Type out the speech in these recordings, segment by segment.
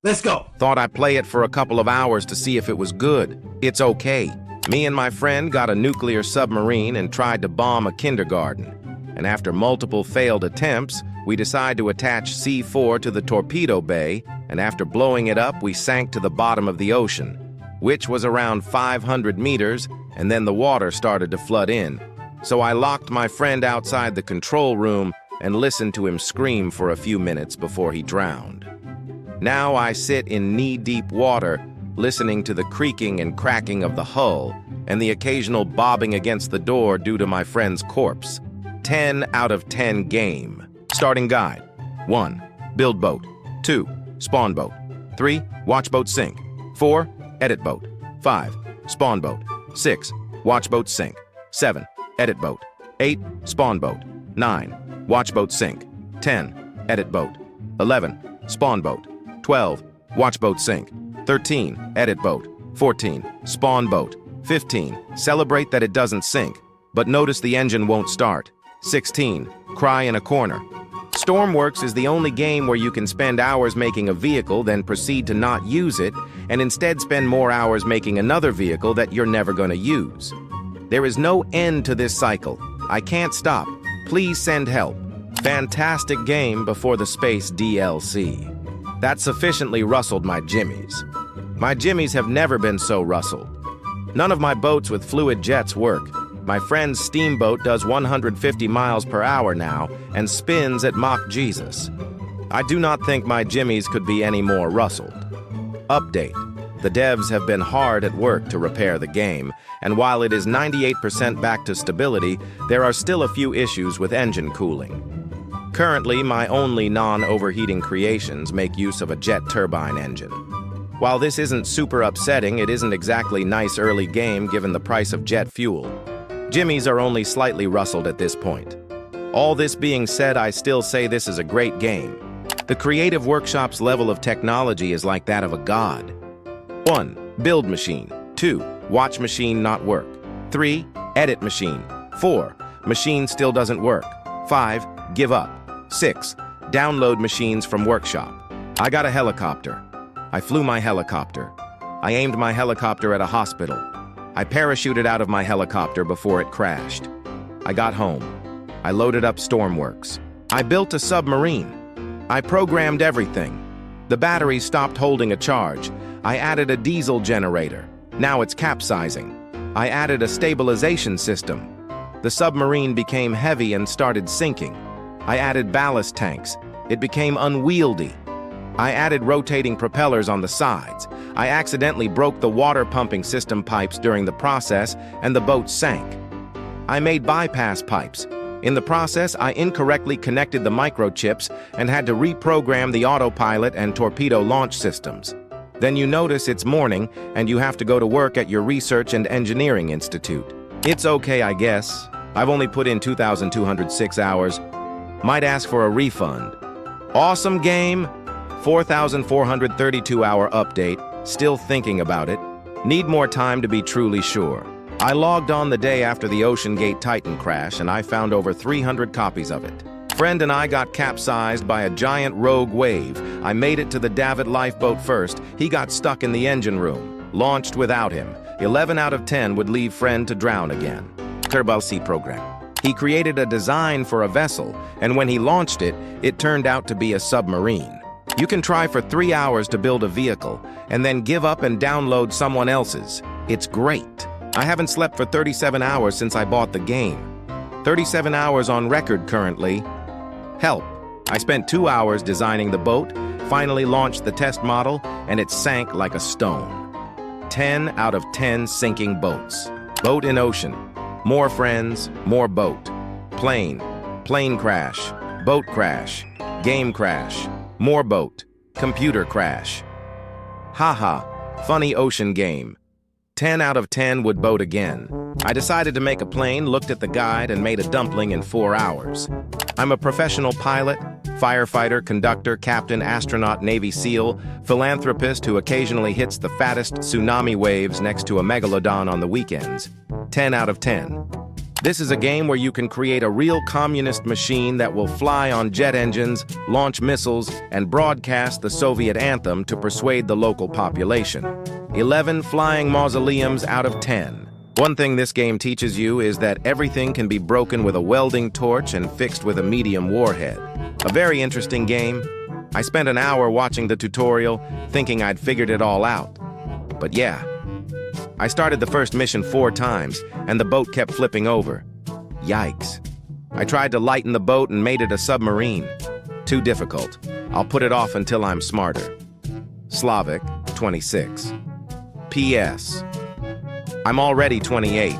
Let's go. Thought I'd play it for a couple of hours to see if it was good. It's okay. Me and my friend got a nuclear submarine and tried to bomb a kindergarten. And after multiple failed attempts, we decided to attach C4 to the torpedo bay, and after blowing it up, we sank to the bottom of the ocean, which was around 500 meters, and then the water started to flood in. So I locked my friend outside the control room and listened to him scream for a few minutes before he drowned. Now I sit in knee-deep water, listening to the creaking and cracking of the hull and the occasional bobbing against the door due to my friend's corpse. 10 out of 10 game. Starting guide. 1. Build boat. 2. Spawn boat. 3. Watch boat sink. 4. Edit boat. 5. Spawn boat. 6. Watch boat sink. 7. Edit boat. 8. Spawn boat. 9. Watch boat sink. 10. Edit boat. 11. Spawn boat. 12. Watch boat sink. 13. Edit boat. 14. Spawn boat. 15. Celebrate that it doesn't sink, but notice the engine won't start. 16. Cry in a corner. Stormworks is the only game where you can spend hours making a vehicle, then proceed to not use it, and instead spend more hours making another vehicle that you're never going to use. There is no end to this cycle. I can't stop. Please send help. Fantastic game before the space DLC. That sufficiently rustled my jimmies. My jimmies have never been so rustled. None of my boats with fluid jets work. My friend's steamboat does 150 miles per hour now and spins at Mach Jesus. I do not think my jimmies could be any more rustled. Update. The devs have been hard at work to repair the game, and while it is 98% back to stability, there are still a few issues with engine cooling. Currently, my only non-overheating creations make use of a jet turbine engine. While this isn't super upsetting, it isn't exactly nice early game given the price of jet fuel. Jimmies are only slightly rustled at this point. All this being said, I still say this is a great game. The Creative Workshop's level of technology is like that of a god. 1. Build machine. 2. Watch machine not work. 3. Edit machine. 4. Machine still doesn't work. 5. Give up. 6. Download machines from workshop. I got a helicopter. I flew my helicopter. I aimed my helicopter at a hospital. I parachuted out of my helicopter before it crashed. I got home. I loaded up Stormworks. I built a submarine. I programmed everything. The battery stopped holding a charge. I added a diesel generator. Now it's capsizing. I added a stabilization system. The submarine became heavy and started sinking. I added ballast tanks. It became unwieldy. I added rotating propellers on the sides. I accidentally broke the water pumping system pipes during the process, and the boat sank. I made bypass pipes. In the process, I incorrectly connected the microchips and had to reprogram the autopilot and torpedo launch systems. Then you notice it's morning, and you have to go to work at your research and engineering institute. It's okay, I guess. I've only put in 2,206 hours. Might ask for a refund. Awesome game. 4,432-hour update. Still thinking about it. Need more time to be truly sure. I logged on the day after the Ocean Gate Titan crash, and I found over 300 copies of it. Friend and I got capsized by a giant rogue wave. I made it to the David lifeboat first. He got stuck in the engine room. Launched without him. 11 out of 10 would leave friend to drown again. Kerbal C program. He created a design for a vessel, and when he launched it, it turned out to be a submarine. You can try for 3 hours to build a vehicle, and then give up and download someone else's. It's great. I haven't slept for 37 hours since I bought the game. 37 hours on record currently. Help. I spent 2 hours designing the boat, finally launched the test model, and it sank like a stone. 10 out of 10 sinking boats. Boat in ocean. More friends, more boat. Plane. Plane crash. Boat crash. Game crash. More boat. Computer crash. Haha. Funny ocean game. 10 out of 10 would boat again. I decided to make a plane, looked at the guide, and made a dumpling in 4 hours. I'm a professional pilot, firefighter, conductor, captain, astronaut, Navy SEAL, philanthropist who occasionally hits the fattest tsunami waves next to a megalodon on the weekends. 10 out of 10. This is a game where you can create a real communist machine that will fly on jet engines, launch missiles, and broadcast the Soviet anthem to persuade the local population. 11 flying mausoleums out of 10. One thing this game teaches you is that everything can be broken with a welding torch and fixed with a medium warhead. A very interesting game. I spent an hour watching the tutorial, thinking I'd figured it all out. But yeah, I started the first mission 4 times, and the boat kept flipping over. Yikes. I tried to lighten the boat and made it a submarine. Too difficult. I'll put it off until I'm smarter. Slavic, 26. P.S. I'm already 28.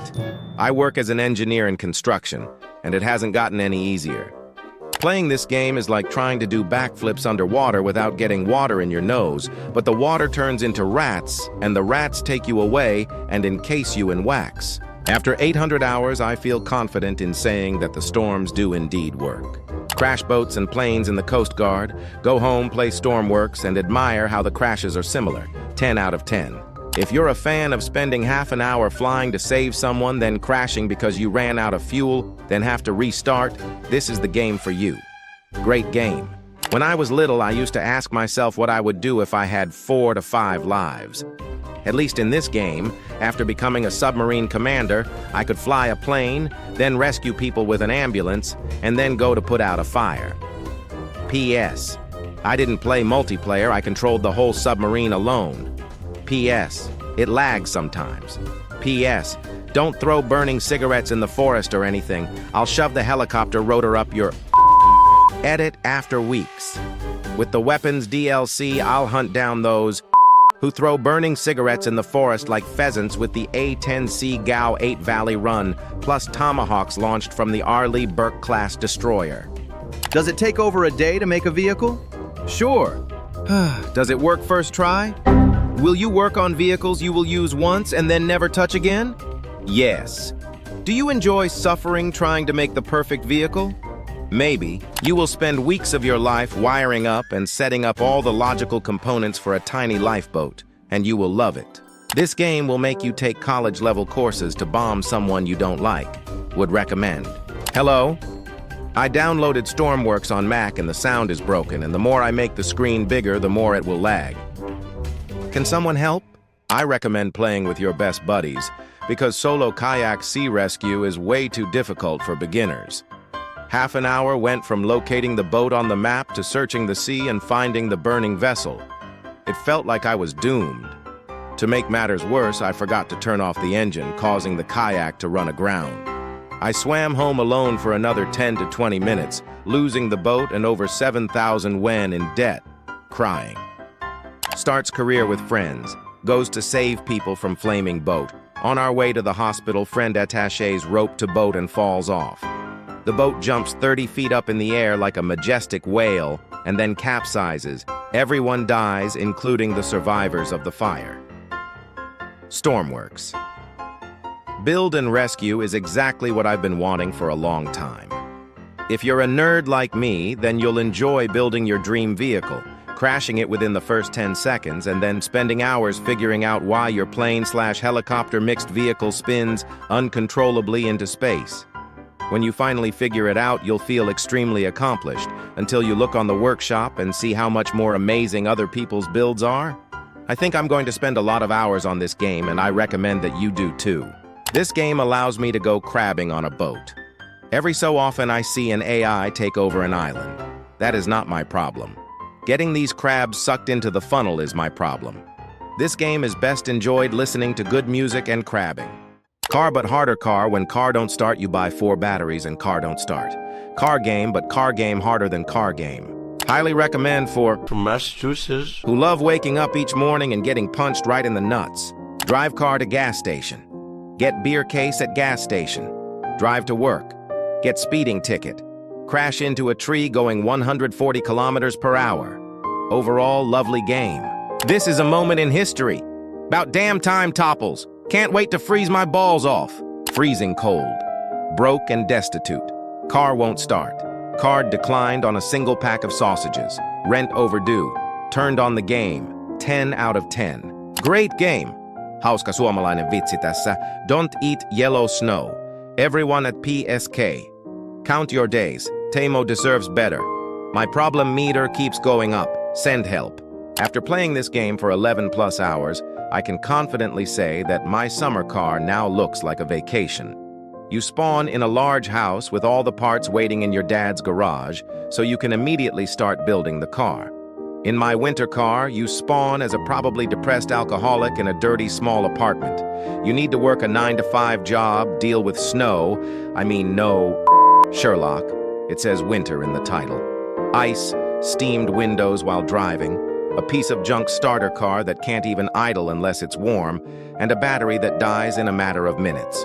I work as an engineer in construction, and it hasn't gotten any easier. Playing this game is like trying to do backflips underwater without getting water in your nose, but the water turns into rats, and the rats take you away and encase you in wax. After 800 hours, I feel confident in saying that the storms do indeed work. Crash boats and planes in the Coast Guard, go home, play Stormworks, and admire how the crashes are similar. 10 out of 10. If you're a fan of spending half an hour flying to save someone, then crashing because you ran out of fuel, then have to restart, this is the game for you. Great game. When I was little, I used to ask myself what I would do if I had 4 to 5 lives. At least in this game, after becoming a submarine commander, I could fly a plane, then rescue people with an ambulance, and then go to put out a fire. P.S. I didn't play multiplayer, I controlled the whole submarine alone. P.S. It lags sometimes. P.S. Don't throw burning cigarettes in the forest or anything. I'll shove the helicopter rotor up your edit after weeks. With the weapons DLC, I'll hunt down those who throw burning cigarettes in the forest like pheasants with the A-10C GAU 8 Valley Run, plus tomahawks launched from the R. Lee Burke-class destroyer. Does it take over a day to make a vehicle? Sure. Does it work first try? Will you work on vehicles you will use once and then never touch again? Yes. Do you enjoy suffering trying to make the perfect vehicle? Maybe. You will spend weeks of your life wiring up and setting up all the logical components for a tiny lifeboat, and you will love it. This game will make you take college-level courses to bomb someone you don't like. Would recommend. Hello? I downloaded Stormworks on Mac and the sound is broken, and the more I make the screen bigger, the more it will lag. Can someone help? I recommend playing with your best buddies, because solo kayak sea rescue is way too difficult for beginners. Half an hour went from locating the boat on the map to searching the sea and finding the burning vessel. It felt like I was doomed. To make matters worse, I forgot to turn off the engine, causing the kayak to run aground. I swam home alone for another 10 to 20 minutes, losing the boat and over 7,000 yen in debt, crying. Starts career with friends, goes to save people from flaming boat. On our way to the hospital, friend attaches rope to boat and falls off. The boat jumps 30 feet up in the air like a majestic whale and then capsizes. Everyone dies, including the survivors of the fire. Stormworks. Build and rescue is exactly what I've been wanting for a long time. If you're a nerd like me, then you'll enjoy building your dream vehicle, crashing it within the first 10 seconds, and then spending hours figuring out why your plane/helicopter mixed vehicle spins uncontrollably into space. When you finally figure it out, you'll feel extremely accomplished, until you look on the workshop and see how much more amazing other people's builds are. I think I'm going to spend a lot of hours on this game, and I recommend that you do too. This game allows me to go crabbing on a boat. Every so often I see an AI take over an island. That is not my problem. Getting these crabs sucked into the funnel is my problem. This game is best enjoyed listening to good music and crabbing. Car but harder car. When car don't start, you buy 4 batteries and car don't start. Car game, but car game harder than car game. Highly recommend for Massachusetts who love waking up each morning and getting punched right in the nuts. Drive car to gas station. Get beer case at gas station. Drive to work. Get speeding ticket. Crash into a tree going 140 kilometers per hour. Overall, lovely game. This is a moment in history. About damn time topples. Can't wait to freeze my balls off. Freezing cold. Broke and destitute. Car won't start. Card declined on a single pack of sausages. Rent overdue. Turned on the game. 10 out of 10. Great game. Hauska suomalainen vitsi tässä. Don't eat yellow snow. Everyone at PSK. Count your days. Tamo deserves better. My problem meter keeps going up. Send help. After playing this game for 11 plus hours, I can confidently say that my summer car now looks like a vacation. You spawn in a large house with all the parts waiting in your dad's garage, so you can immediately start building the car. In my winter car, you spawn as a probably depressed alcoholic in a dirty small apartment. You need to work a 9-to-5 job, deal with snow. No Sherlock. It says winter in the title. Ice, steamed windows while driving, a piece of junk starter car that can't even idle unless it's warm, and a battery that dies in a matter of minutes.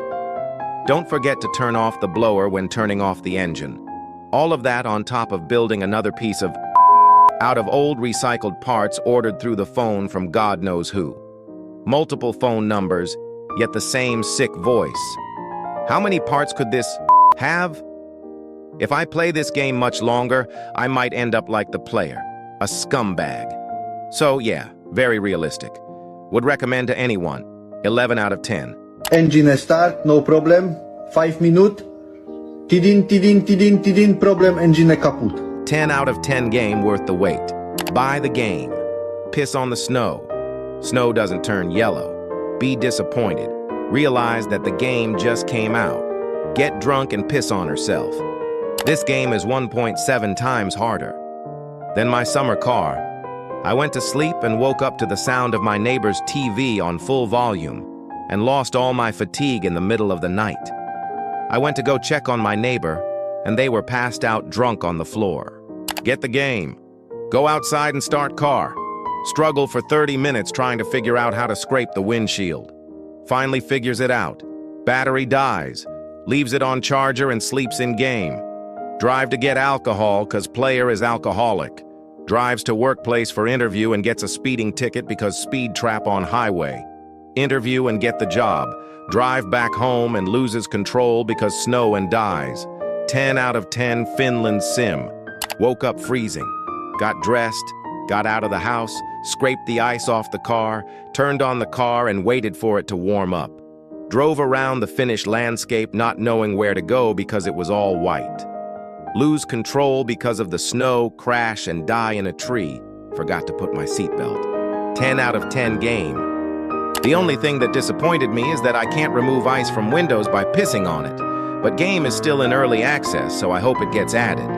Don't forget to turn off the blower when turning off the engine. All of that on top of building another piece of out of old recycled parts ordered through the phone from God knows who. Multiple phone numbers, yet the same sick voice. How many parts could this have? If I play this game much longer, I might end up like the player, a scumbag. So yeah, very realistic. Would recommend to anyone. 11 out of 10. Engine start, no problem. 5 minutes. Tidin, problem, engine kaput. 10 out of 10 game worth the wait. Buy the game. Piss on the snow. Snow doesn't turn yellow. Be disappointed. Realize that the game just came out. Get drunk and piss on herself. This game is 1.7 times harder than my summer car. I went to sleep and woke up to the sound of my neighbor's TV on full volume and lost all my fatigue in the middle of the night. I went to go check on my neighbor, and they were passed out drunk on the floor. Get the game. Go outside and start car. Struggle for 30 minutes trying to figure out how to scrape the windshield. Finally figures it out. Battery dies. Leaves it on charger and sleeps in game. Drive to get alcohol cause player is alcoholic. Drives to workplace for interview and gets a speeding ticket because speed trap on highway. Interview and get the job. Drive back home and loses control because snow and dies. 10 out of 10 Finland sim. Woke up freezing. Got dressed, got out of the house, scraped the ice off the car, turned on the car and waited for it to warm up. Drove around the Finnish landscape not knowing where to go because it was all white. Lose control because of the snow, crash and die in a tree. Forgot to put my seatbelt. 10 out of 10 game. The only thing that disappointed me is that I can't remove ice from windows by pissing on it. But game is still in early access, so I hope it gets added.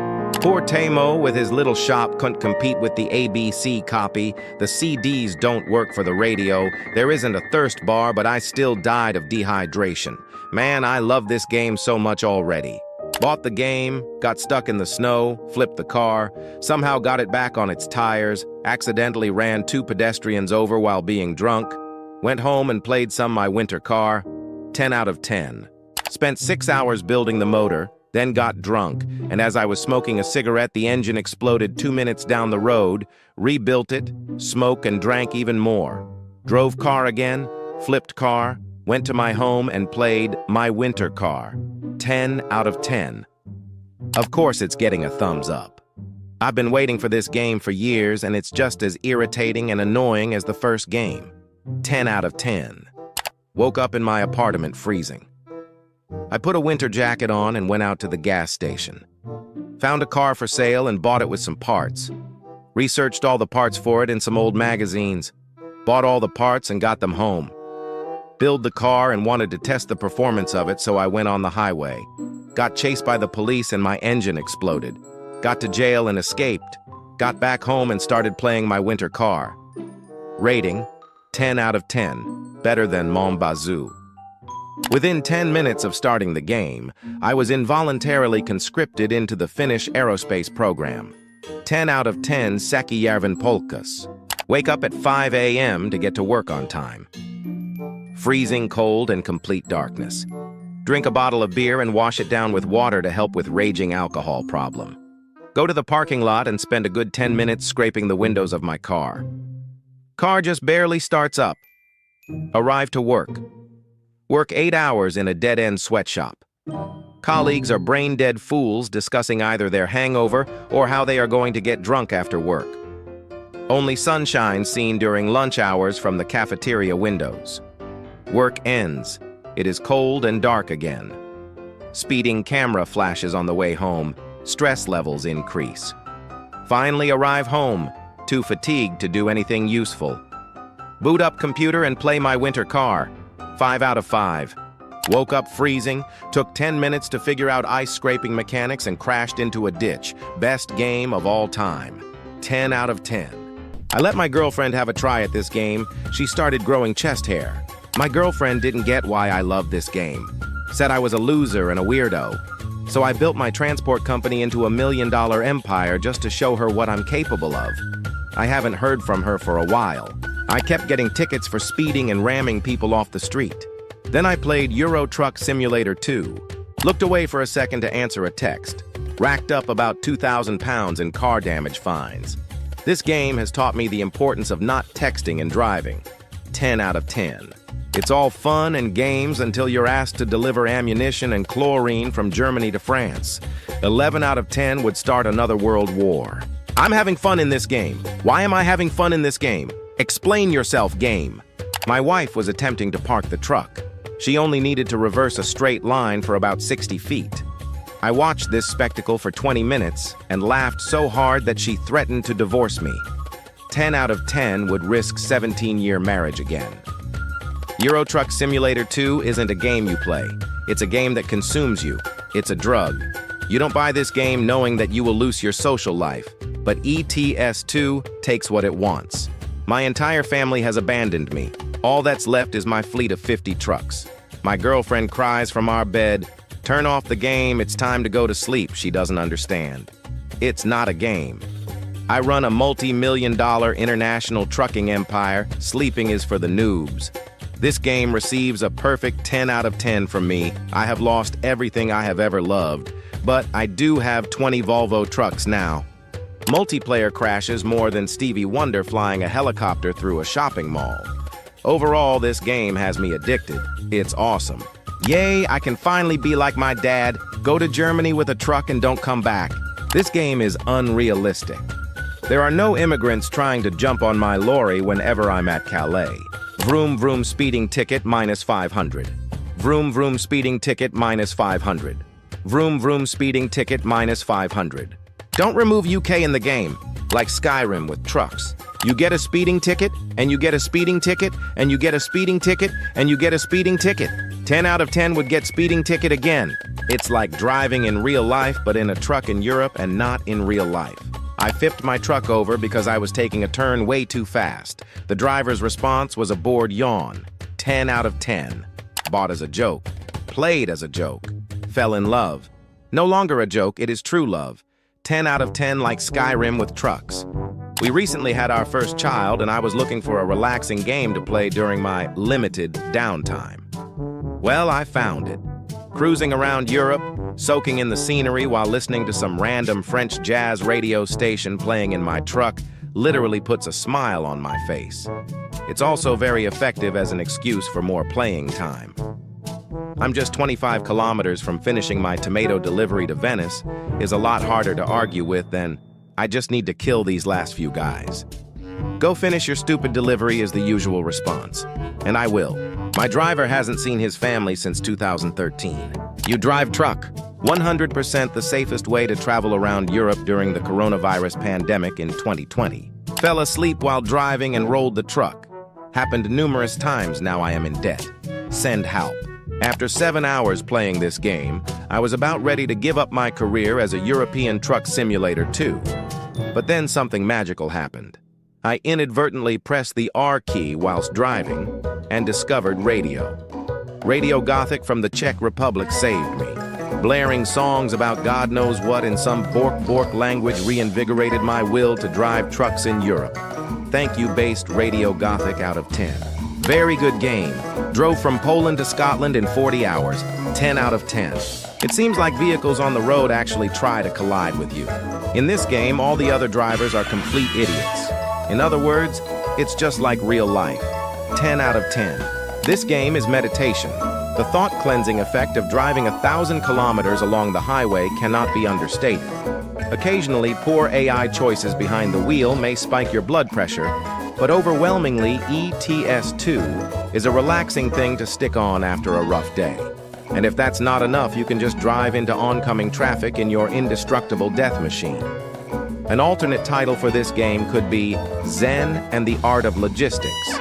Poor Tamo with his little shop couldn't compete with the ABC copy. The CDs don't work for the radio. There isn't a thirst bar, but I still died of dehydration. Man, I love this game so much already. Bought the game, got stuck in the snow, flipped the car, somehow got it back on its tires, accidentally ran 2 pedestrians over while being drunk, went home and played some my winter car. 10 out of 10. Spent 6 hours building the motor, then got drunk, and as I was smoking a cigarette, the engine exploded 2 minutes down the road, rebuilt it, smoked and drank even more. Drove car again, flipped car, went to my home and played my winter car. 10 out of 10. Of course it's getting a thumbs up. I've been waiting for this game for years and it's just as irritating and annoying as the first game. 10 out of 10. Woke up in my apartment freezing. I put a winter jacket on and went out to the gas station. Found a car for sale and bought it with some parts. Researched all the parts for it in some old magazines. Bought all the parts and got them home. Built the car and wanted to test the performance of it, so I went on the highway. Got chased by the police and my engine exploded. Got to jail and escaped. Got back home and started playing my winter car. Rating, 10 out of 10. Better than Mon Bazou. Within 10 minutes of starting the game, I was involuntarily conscripted into the Finnish aerospace program. 10 out of 10 Säkijärven polkas. Wake up at 5 a.m. to get to work on time. Freezing cold and complete darkness. Drink a bottle of beer and wash it down with water to help with raging alcohol problem. Go to the parking lot and spend a good 10 minutes scraping the windows of my car. Car just barely starts up. Arrive to work. Work 8 hours in a dead-end sweatshop. Colleagues are brain-dead fools discussing either their hangover or how they are going to get drunk after work. Only sunshine seen during lunch hours from the cafeteria windows. Work ends. It is cold and dark again. Speeding camera flashes on the way home. Stress levels increase. Finally arrive home, too fatigued to do anything useful. Boot up computer and play my winter car. 5 out of 5. Woke up freezing, took 10 minutes to figure out ice scraping mechanics and crashed into a ditch. Best game of all time. 10 out of 10. I let my girlfriend have a try at this game. She started growing chest hair. My girlfriend didn't get why I loved this game. Said I was a loser and a weirdo. So I built my transport company into $1 million empire just to show her what I'm capable of. I haven't heard from her for a while. I kept getting tickets for speeding and ramming people off the street. Then I played Euro Truck Simulator 2. Looked away for a second to answer a text. Racked up about 2,000 pounds in car damage fines. This game has taught me the importance of not texting and driving. 10 out of 10. It's all fun and games until you're asked to deliver ammunition and chlorine from Germany to France. 11 out of 10 would start another world war. I'm having fun in this game. Why am I having fun in this game? Explain yourself, game. My wife was attempting to park the truck. She only needed to reverse a straight line for about 60 feet. I watched this spectacle for 20 minutes and laughed so hard that she threatened to divorce me. 10 out of 10 would risk 17-year marriage again. Euro Truck Simulator 2 isn't a game you play. It's a game that consumes you. It's a drug. You don't buy this game knowing that you will lose your social life, but ETS2 takes what it wants. My entire family has abandoned me. All that's left is my fleet of 50 trucks. My girlfriend cries from our bed, "Turn off the game, it's time to go to sleep." She doesn't understand. It's not a game. I run a multi-million-dollar international trucking empire. Sleeping is for the noobs. This game receives a perfect 10 out of 10 from me. I have lost everything I have ever loved, but I do have 20 Volvo trucks now. Multiplayer crashes more than Stevie Wonder flying a helicopter through a shopping mall. Overall, this game has me addicted. It's awesome. Yay, I can finally be like my dad, go to Germany with a truck and don't come back. This game is unrealistic. There are no immigrants trying to jump on my lorry whenever I'm at Calais. Vroom vroom speeding ticket -500. Vroom vroom speeding ticket -500. Vroom vroom speeding ticket -500. Don't remove UK in the game, like Skyrim with trucks. You get a speeding ticket, and you get a speeding ticket, and you get a speeding ticket, and you get a speeding ticket. 10 out of 10 would get speeding ticket again. It's like driving in real life, but in a truck in Europe and not in real life. I flipped my truck over because I was taking a turn way too fast. The driver's response was a bored yawn. 10 out of 10. Bought as a joke. Played as a joke. Fell in love. No longer a joke, it is true love. 10 out of 10 like Skyrim with trucks. We recently had our first child and I was looking for a relaxing game to play during my limited downtime. Well, I found it. Cruising around Europe, soaking in the scenery while listening to some random French jazz radio station playing in my truck literally puts a smile on my face. It's also very effective as an excuse for more playing time. I'm just 25 kilometers from finishing my tomato delivery to Venice is a lot harder to argue with than, "I just need to kill these last few guys." Go finish your stupid delivery is the usual response. And I will. My driver hasn't seen his family since 2013. You drive truck. 100% the safest way to travel around Europe during the coronavirus pandemic in 2020. Fell asleep while driving and rolled the truck. Happened numerous times, now I am in debt. Send help. After 7 hours playing this game, I was about ready to give up my career as a European Truck Simulator 2. But then something magical happened. I inadvertently pressed the R key whilst driving and discovered radio. Radio Gothic from the Czech Republic saved me. Blaring songs about God knows what in some Bork language reinvigorated my will to drive trucks in Europe. Thank you, based Radio Gothic out of 10. Very good game. Drove from Poland to Scotland in 40 hours. 10 out of 10. It seems like vehicles on the road actually try to collide with you. In this game, all the other drivers are complete idiots. In other words, it's just like real life. 10 out of 10. This game is meditation. The thought-cleansing effect of driving 1,000 kilometers along the highway cannot be understated. Occasionally, poor AI choices behind the wheel may spike your blood pressure, but overwhelmingly, ETS2 is a relaxing thing to stick on after a rough day. And if that's not enough, you can just drive into oncoming traffic in your indestructible death machine. An alternate title for this game could be Zen and the Art of Logistics.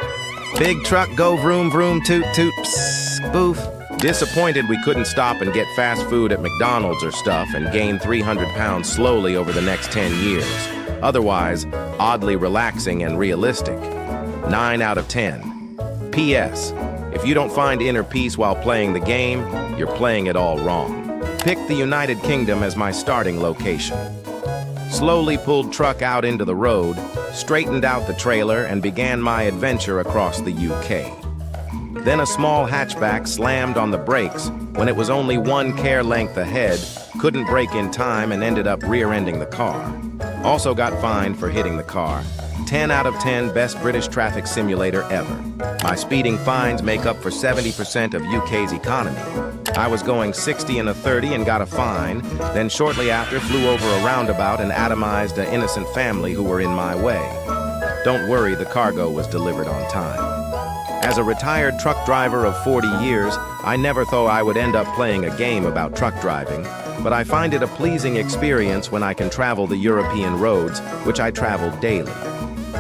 Big truck go vroom vroom toot toot psst, boof. Disappointed we couldn't stop and get fast food at McDonald's or stuff and gain 300 pounds slowly over the next 10 years. Otherwise, oddly relaxing and realistic. 9 out of 10. P.S. If you don't find inner peace while playing the game, you're playing it all wrong. Picked the United Kingdom as my starting location. Slowly pulled truck out into the road, straightened out the trailer, and began my adventure across the UK. Then a small hatchback slammed on the brakes when it was only 1 care length ahead, couldn't brake in time, and ended up rear-ending the car. Also got fined for hitting the car. 10 out of 10 best British traffic simulator ever. My speeding fines make up for 70% of UK's economy. I was going 60 and a 30 and got a fine, then shortly after flew over a roundabout and atomized an innocent family who were in my way. Don't worry, the cargo was delivered on time. As a retired truck driver of 40 years, I never thought I would end up playing a game about truck driving, but I find it a pleasing experience when I can travel the European roads, which I travel daily.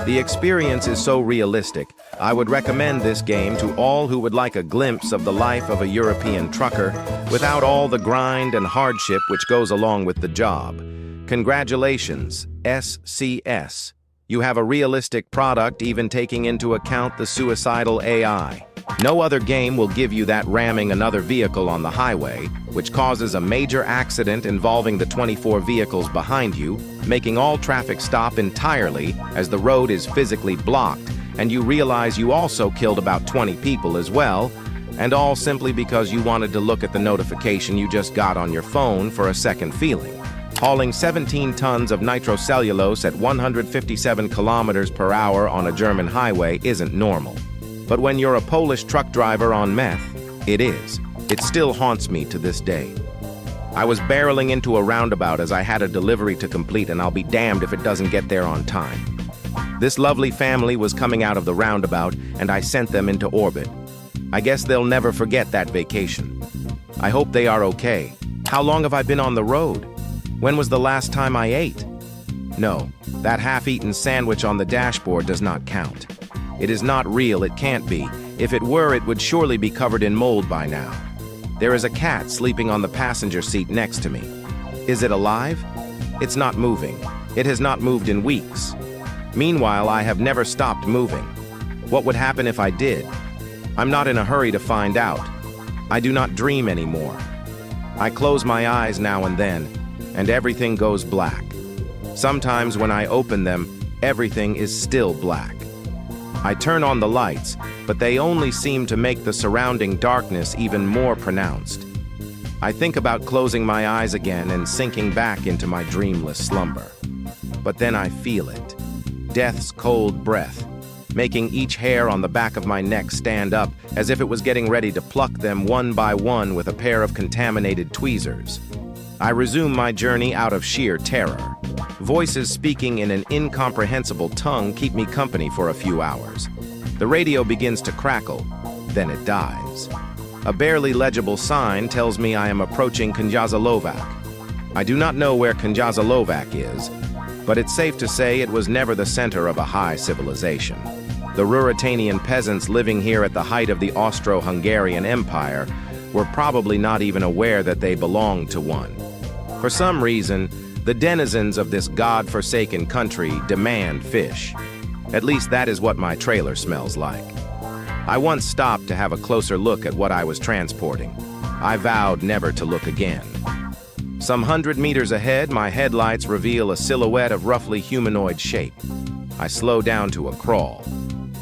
The experience is so realistic, I would recommend this game to all who would like a glimpse of the life of a European trucker without all the grind and hardship which goes along with the job. Congratulations, SCS. You have a realistic product even taking into account the suicidal AI. No other game will give you that ramming another vehicle on the highway, which causes a major accident involving the 24 vehicles behind you, making all traffic stop entirely as the road is physically blocked, and you realize you also killed about 20 people as well, and all simply because you wanted to look at the notification you just got on your phone for a second feeling. Hauling 17 tons of nitrocellulose at 157 kilometers per hour on a German highway isn't normal. But when you're a Polish truck driver on meth, it is. It still haunts me to this day. I was barreling into a roundabout as I had a delivery to complete, and I'll be damned if it doesn't get there on time. This lovely family was coming out of the roundabout, and I sent them into orbit. I guess they'll never forget that vacation. I hope they are okay. How long have I been on the road? When was the last time I ate? No, that half-eaten sandwich on the dashboard does not count. It is not real, it can't be. If it were, it would surely be covered in mold by now. There is a cat sleeping on the passenger seat next to me. Is it alive? It's not moving. It has not moved in weeks. Meanwhile, I have never stopped moving. What would happen if I did? I'm not in a hurry to find out. I do not dream anymore. I close my eyes now and then, and everything goes black. Sometimes when I open them, everything is still black. I turn on the lights, but they only seem to make the surrounding darkness even more pronounced. I think about closing my eyes again and sinking back into my dreamless slumber. But then I feel it. Death's cold breath, making each hair on the back of my neck stand up as if it was getting ready to pluck them one by one with a pair of contaminated tweezers. I resume my journey out of sheer terror. Voices speaking in an incomprehensible tongue keep me company for a few hours. The radio begins to crackle, then it dies. A barely legible sign tells me I am approaching Kniazelovac. I do not know where Kniazelovac is, but it's safe to say it was never the center of a high civilization. The Ruritanian peasants living here at the height of the Austro-Hungarian Empire were probably not even aware that they belonged to one. For some reason, the denizens of this god-forsaken country demand fish. At least that is what my trailer smells like. I once stopped to have a closer look at what I was transporting. I vowed never to look again. Some 100 meters ahead, my headlights reveal a silhouette of roughly humanoid shape. I slow down to a crawl.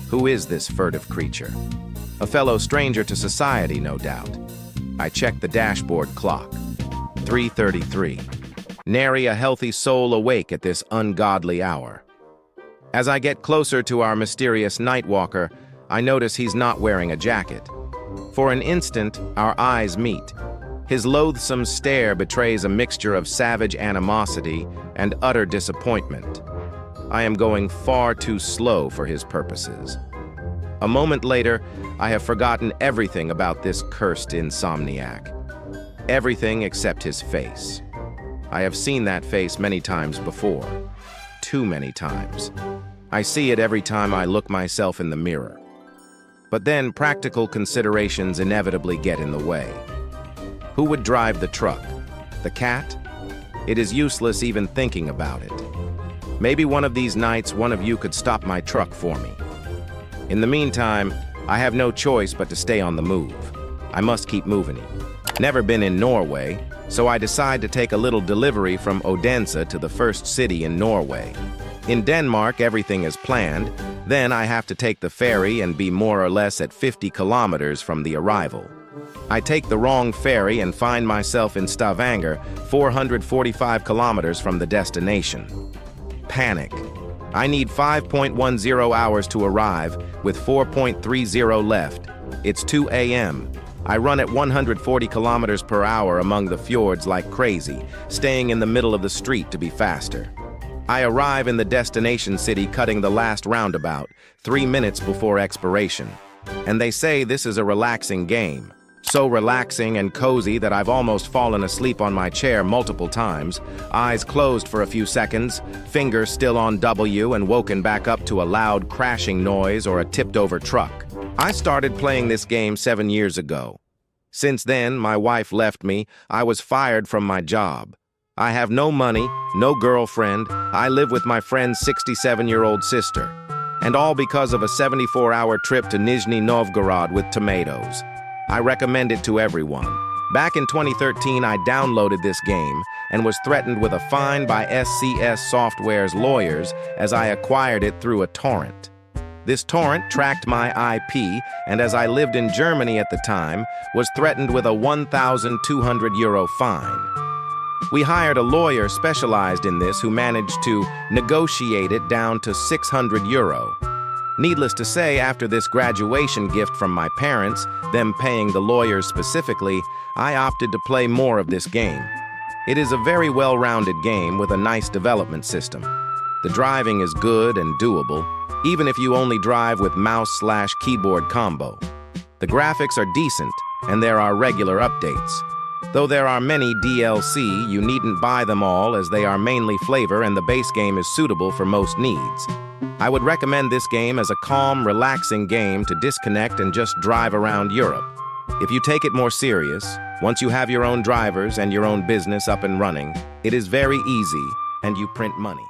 Who is this furtive creature? A fellow stranger to society, no doubt. I check the dashboard clock. 3:33. Nary a healthy soul awake at this ungodly hour. As I get closer to our mysterious nightwalker, I notice he's not wearing a jacket. For an instant, our eyes meet. His loathsome stare betrays a mixture of savage animosity and utter disappointment. I am going far too slow for his purposes. A moment later, I have forgotten everything about this cursed insomniac. Everything except his face. I have seen that face many times before. Too many times. I see it every time I look myself in the mirror. But then practical considerations inevitably get in the way. Who would drive the truck? The cat? It is useless even thinking about it. Maybe one of these nights one of you could stop my truck for me. In the meantime, I have no choice but to stay on the move. I must keep moving. Never been in Norway, so I decide to take a little delivery from Odense to the first city in Norway. In Denmark, everything is planned. Then I have to take the ferry and be more or less at 50 kilometers from the arrival. I take the wrong ferry and find myself in Stavanger, 445 kilometers from the destination. Panic. I need 5.10 hours to arrive, with 4.30 left. It's 2 a.m. I run at 140 kilometers per hour among the fjords like crazy, staying in the middle of the street to be faster. I arrive in the destination city cutting the last roundabout, 3 minutes before expiration. And they say this is a relaxing game. So relaxing and cozy that I've almost fallen asleep on my chair multiple times, eyes closed for a few seconds, fingers still on W and woken back up to a loud crashing noise or a tipped-over truck. I started playing this game 7 years ago. Since then, my wife left me. I was fired from my job. I have no money, no girlfriend. I live with my friend's 67-year-old sister. And all because of a 74-hour trip to Nizhny Novgorod with tomatoes. I recommend it to everyone. Back in 2013, I downloaded this game and was threatened with a fine by SCS Software's lawyers as I acquired it through a torrent. This torrent tracked my IP, and as I lived in Germany at the time, was threatened with a €1,200 fine. We hired a lawyer specialized in this who managed to negotiate it down to €600. Needless to say, after this graduation gift from my parents, them paying the lawyers specifically, I opted to play more of this game. It is a very well-rounded game with a nice development system. The driving is good and doable, even if you only drive with mouse/keyboard combo. The graphics are decent, and there are regular updates. Though there are many DLC, you needn't buy them all as they are mainly flavor and the base game is suitable for most needs. I would recommend this game as a calm, relaxing game to disconnect and just drive around Europe. If you take it more serious, once you have your own drivers and your own business up and running, it is very easy and you print money.